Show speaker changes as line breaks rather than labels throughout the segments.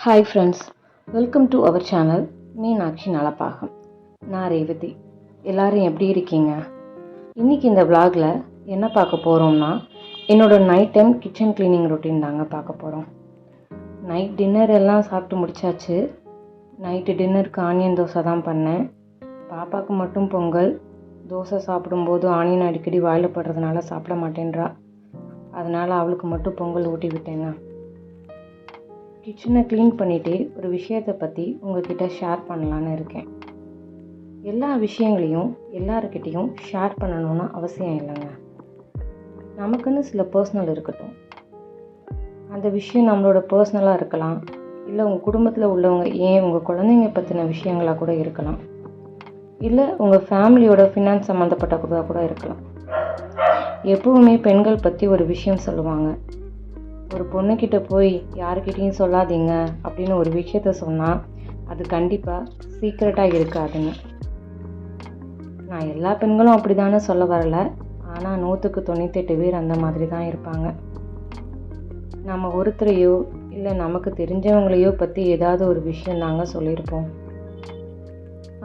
Hi friends, welcome to our channel Meenakshi Nalapaagam. நான் ரேவதி. எல்லோரும் எப்படி இருக்கீங்க? இன்றைக்கி இந்த விலாகில் என்ன பார்க்க போகிறோம்னா, என்னோடய night time kitchen cleaning routine தாங்க பார்க்க போகிறோம். நைட் டின்னர் எல்லாம் சாப்பிட்டு முடித்தாச்சு. நைட்டு டின்னருக்கு ஆனியன் தோசை தான் பண்ணேன். பாப்பாவுக்கு மட்டும் பொங்கல். தோசை சாப்பிடும்போது ஆனியன் அடிக்கடி வாயில் படுறதுனால சாப்பிட மாட்டேன்றா. அதனால் அவளுக்கு மட்டும் பொங்கல் ஊட்டி விட்டேங்க. கிச்சனை க்ளீன் பண்ணிவிட்டு ஒரு விஷயத்தை பற்றி உங்கள்கிட்ட ஷேர் பண்ணலான்னு இருக்கேன். எல்லா விஷயங்களையும் எல்லாருக்கிட்டேயும் ஷேர் பண்ணணும்னு அவசியம் இல்லைங்க. நமக்குன்னு சில பர்சனல் இருக்கட்டும். அந்த விஷயம் நம்மளோட பர்சனலாக இருக்கலாம், இல்லை உங்கள் குடும்பத்தில் உள்ளவங்க, ஏன் உங்கள் குழந்தைங்க பற்றின விஷயங்களாக கூட இருக்கலாம், இல்லை உங்கள் ஃபேமிலியோட ஃபினான்ஸ் சம்மந்தப்பட்ட கூட இருக்கலாம். எப்பவுமே பெண்கள் பற்றி ஒரு விஷயம் சொல்லுவாங்க. ஒரு பொண்ணுக்கிட்ட போய் யாருக்கிட்டையும் சொல்லாதீங்க அப்படின்னு ஒரு விஷயத்த சொன்னால் அது கண்டிப்பாக சீக்ரெட்டாக இருக்காதுங்க. நான் எல்லா பெண்களும் அப்படி தானே சொல்ல வரல. ஆனால் 100க்கு 98 பேர் அந்த மாதிரி தான் இருப்பாங்க. நம்ம ஒருத்தரையோ இல்லை நமக்கு தெரிஞ்சவங்களையோ பற்றி ஏதாவது ஒரு விஷயம் தாங்க சொல்லியிருப்போம்.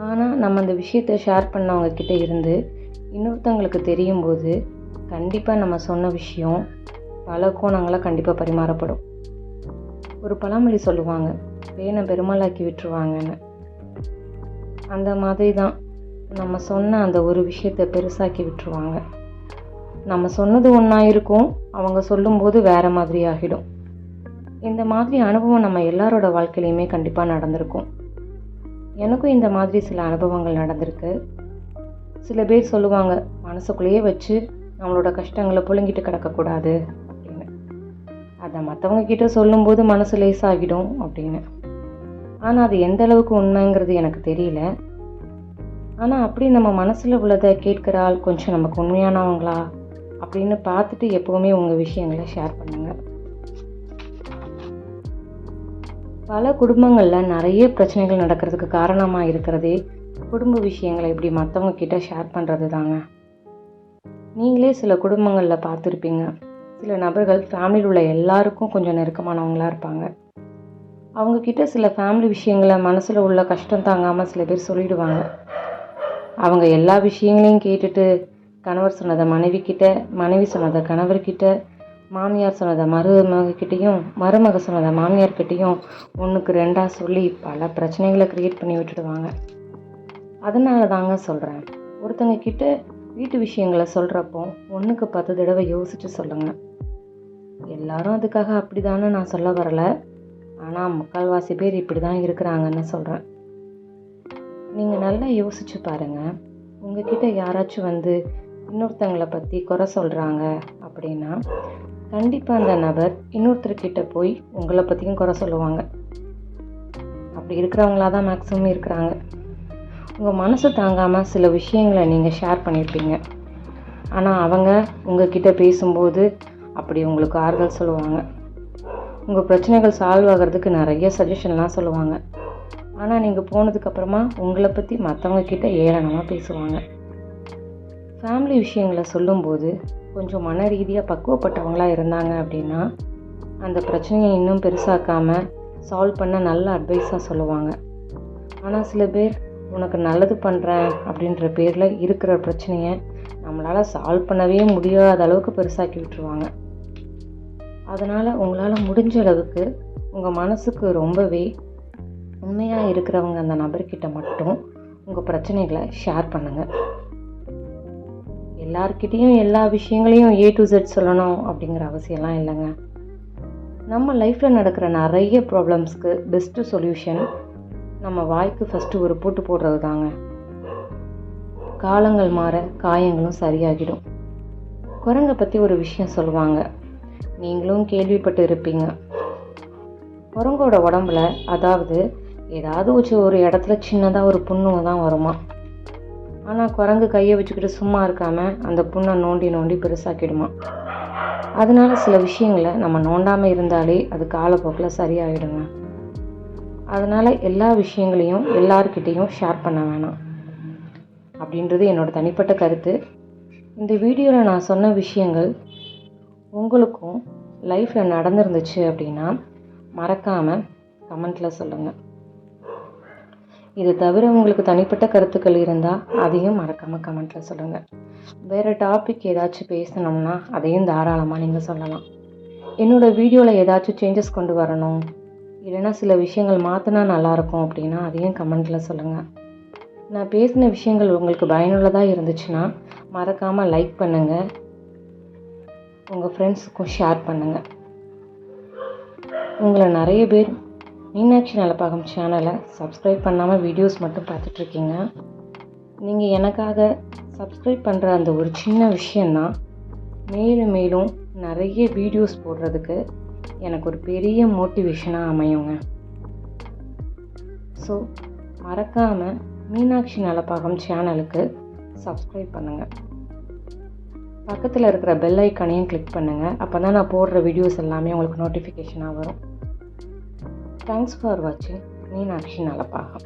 ஆனால் நம்ம அந்த விஷயத்தை ஷேர் பண்ணவங்க கிட்ட இருந்து இன்னொருத்தவங்களுக்கு தெரியும் போது கண்டிப்பாக நம்ம சொன்ன விஷயம் பல கோணங்களை கண்டிப்பாக பரிமாறப்படும். ஒரு பழமொழி சொல்லுவாங்க, பேனை பெருமாளாக்கி விட்டுருவாங்கன்னு. அந்த மாதிரி தான் நம்ம சொன்ன அந்த ஒரு விஷயத்தை பெருசாக்கி விட்டுருவாங்க. நம்ம சொன்னது ஒன்றா இருக்கும், அவங்க சொல்லும்போது வேறு மாதிரி ஆகிடும். இந்த மாதிரி அனுபவம் நம்ம எல்லாரோட வாழ்க்கையிலையுமே கண்டிப்பாக நடந்திருக்கும். எனக்கும் இந்த மாதிரி சில அனுபவங்கள் நடந்திருக்கு. சில பேர் சொல்லுவாங்க, மனசுக்குள்ளேயே வச்சு நம்மளோட கஷ்டங்களை புழுங்கிட்டு கிடக்கக்கூடாது அப்படின்னு. அதை மற்றவங்க கிட்ட சொல்லும்போது மனசு லேசாகிடும் அப்படின்னு. ஆனால் அது எந்த அளவுக்கு உண்மைங்கிறது எனக்கு தெரியல. ஆனால் அப்படி நம்ம மனசில் உள்ளதை கேட்குற ஆள் கொஞ்சம் நமக்கு உண்மையானவங்களா அப்படின்னு பார்த்துட்டு எப்போவுமே உங்கள் விஷயங்களை ஷேர் பண்ணுங்கள். பல குடும்பங்களில் நிறைய பிரச்சனைகள் நடக்கிறதுக்கு காரணமாக இருக்கிறதே குடும்ப விஷயங்களை இப்படி மற்றவங்க கிட்ட ஷேர் பண்ணுறது தாங்க. நீங்களே சில குடும்பங்களில் பார்த்துருப்பீங்க. சில நபர்கள் ஃபேமிலியில் உள்ள எல்லாருக்கும் கொஞ்சம் நெருக்கமானவங்களாக இருப்பாங்க. அவங்கக்கிட்ட சில ஃபேமிலி விஷயங்களை மனசில் உள்ள கஷ்டம் தாங்காமல் சில பேர் சொல்லிடுவாங்க. அவங்க எல்லா விஷயங்களையும் கேட்டுட்டு கணவர் சொன்னதை மனைவிக்கிட்ட, மனைவி சொன்னதை கணவர்கிட்ட, மாமியார் சொன்னதை மருமகிட்டையும், மருமக சொன்னதை மாமியார்கிட்டையும் 1க்கு 2 சொல்லி பல பிரச்சனைகளை க்ரியேட் பண்ணி விட்டுடுவாங்க. அதனால தாங்க சொல்கிறேன், ஒருத்தங்க கிட்ட வீட்டு விஷயங்களை சொல்கிறப்போ 1க்கு 10 தடவை யோசித்து சொல்லுங்கள். எல்லாரும் அதுக்காக அப்படி தானே நான் சொல்ல வரல. ஆனால் முக்கால்வாசி பேர் இப்படி தான் இருக்கிறாங்கன்னு சொல்கிறேன். நீங்கள் நல்லா யோசிச்சு பாருங்கள். உங்ககிட்ட யாராச்சும் வந்து இன்னொருத்தங்களை பற்றி குறை சொல்கிறாங்க அப்படின்னா கண்டிப்பாக அந்த நபர் இன்னொருத்தர்கிட்ட போய் உங்களை பற்றியும் குறை சொல்லுவாங்க. அப்படி இருக்கிறவங்களா தான் மேக்ஸிமம் இருக்கிறாங்க. உங்கள் மனசு தாங்காமல் சில விஷயங்களை நீங்கள் ஷேர் பண்ணியிருப்பீங்க. ஆனால் அவங்க உங்ககிட்ட பேசும்போது அப்படி உங்களுக்கு ஆறுதல் சொல்லுவாங்க. உங்கள் பிரச்சனைகள் சால்வ் ஆகிறதுக்கு நிறைய சஜஷன்லாம் சொல்லுவாங்க. ஆனால் நீங்கள் போனதுக்கப்புறமா உங்களை பற்றி மற்றவங்க கிட்ட ஏளனமாக பேசுவாங்க. ஃபேமிலி விஷயங்களை சொல்லும்போது கொஞ்சம் மன ரீதியாக பக்குவப்பட்டவங்களாக இருந்தாங்க அப்படின்னா அந்த பிரச்சனையை இன்னும் பெருசாக்காமல் சால்வ் பண்ண நல்ல அட்வைஸாக சொல்லுவாங்க. ஆனால் சில பேர் உனக்கு நல்லது பண்ணுறேன் அப்படின்ற பேரில் இருக்கிற பிரச்சனையை நம்மளால் சால்வ் பண்ணவே முடியாத அளவுக்கு பெருசாக்கி விட்டுருவாங்க. அதனால் உங்களால் முடிஞ்ச அளவுக்கு உங்கள் மனசுக்கு ரொம்பவே உண்மையாக இருக்கிறவங்க அந்த நபர்கிட்ட மட்டும் உங்கள் பிரச்சனைகளை ஷேர் பண்ணுங்கள். எல்லார்கிட்டேயும் எல்லா விஷயங்களையும் A to Z சொல்லணும் அப்படிங்கிற அவசியம்லாம் இல்லைங்க. நம்ம லைஃப்பில் நடக்கிற நிறைய ப்ராப்ளம்ஸ்க்கு பெஸ்ட்டு சொல்யூஷன் நம்ம வாய்க்கு ஃபஸ்ட்டு ஒரு பூட்டு போடுறது தாங்க. காலங்கள் மாற காயங்களும் சரியாகிடும். குரங்கை பற்றி ஒரு விஷயம் சொல்லுவாங்க, நீங்களும் கேள்விப்பட்டு இருப்பீங்க. குரங்கோட உடம்புல அதாவது ஏதாவது ஒரு இடத்துல சின்னதாக ஒரு புண்ணு தான் வருமா. ஆனால் குரங்கு கையை வச்சுக்கிட்டு சும்மா இருக்காமல் அந்த புண்ணை நோண்டி நோண்டி பெருசாக்கிடுமா. அதனால சில விஷயங்களை நம்ம நோண்டாமல் இருந்தாலே அது காலப்போக்கில் சரியாகிடுங்க. அதனால் எல்லா விஷயங்களையும் எல்லார்கிட்டேயும் ஷேர் பண்ண வேணாம் அப்படின்றது என்னோடய தனிப்பட்ட கருத்து. இந்த வீடியோவில் நான் சொன்ன விஷயங்கள் உங்களுக்கும் லைஃப்பில் நடந்துருந்துச்சு அப்படின்னா மறக்காமல் கமெண்ட்டில் சொல்லுங்கள். இது தவிர உங்களுக்கு தனிப்பட்ட கருத்துக்கள் இருந்தால் அதையும் மறக்காமல் கமெண்ட்டில் சொல்லுங்கள். வேறு டாபிக் ஏதாச்சும் பேசணும்னா அதையும் தாராளமாக நீங்கள் சொல்லலாம். என்னோடய வீடியோவில் ஏதாச்சும் சேஞ்சஸ் கொண்டு வரணும், இல்லைன்னா சில விஷயங்கள் மாற்றினா நல்லாயிருக்கும் அப்படின்னா அதையும் கமெண்ட்டில் சொல்லுங்கள். நான் பேசின விஷயங்கள் உங்களுக்கு பயனுள்ளதாக இருந்துச்சுன்னா மறக்காமல் லைக் பண்ணுங்கள், உங்கள் ஃப்ரெண்ட்ஸுக்கும் ஷேர் பண்ணுங்கள். உங்களை நிறைய பேர் மீனாட்சி நலப்பாகம் சேனலை சப்ஸ்கிரைப் பண்ணாமல் வீடியோஸ் மட்டும் பார்த்துட்ருக்கீங்க. நீங்கள் எனக்காக சப்ஸ்கிரைப் பண்ணுற அந்த ஒரு சின்ன விஷயந்தான் மேலும் மேலும் நிறைய வீடியோஸ் போடுறதுக்கு எனக்கு ஒரு பெரிய மோட்டிவேஷனாக அமையுங்க. ஸோ மறக்காமல் மீனாட்சி நலப்பாகம் சேனலுக்கு சப்ஸ்கிரைப் பண்ணுங்கள். பக்கத்தில் இருக்கிற பெல் ஐக்கானையும் கிளிக் பண்ணுங்கள். அப்போ தான் நான் போடுற வீடியோஸ் எல்லாமே உங்களுக்கு நோட்டிஃபிகேஷனாக வரும். தேங்க்ஸ் ஃபார் வாட்சிங் மீனாட்சி நலப்பாகம்.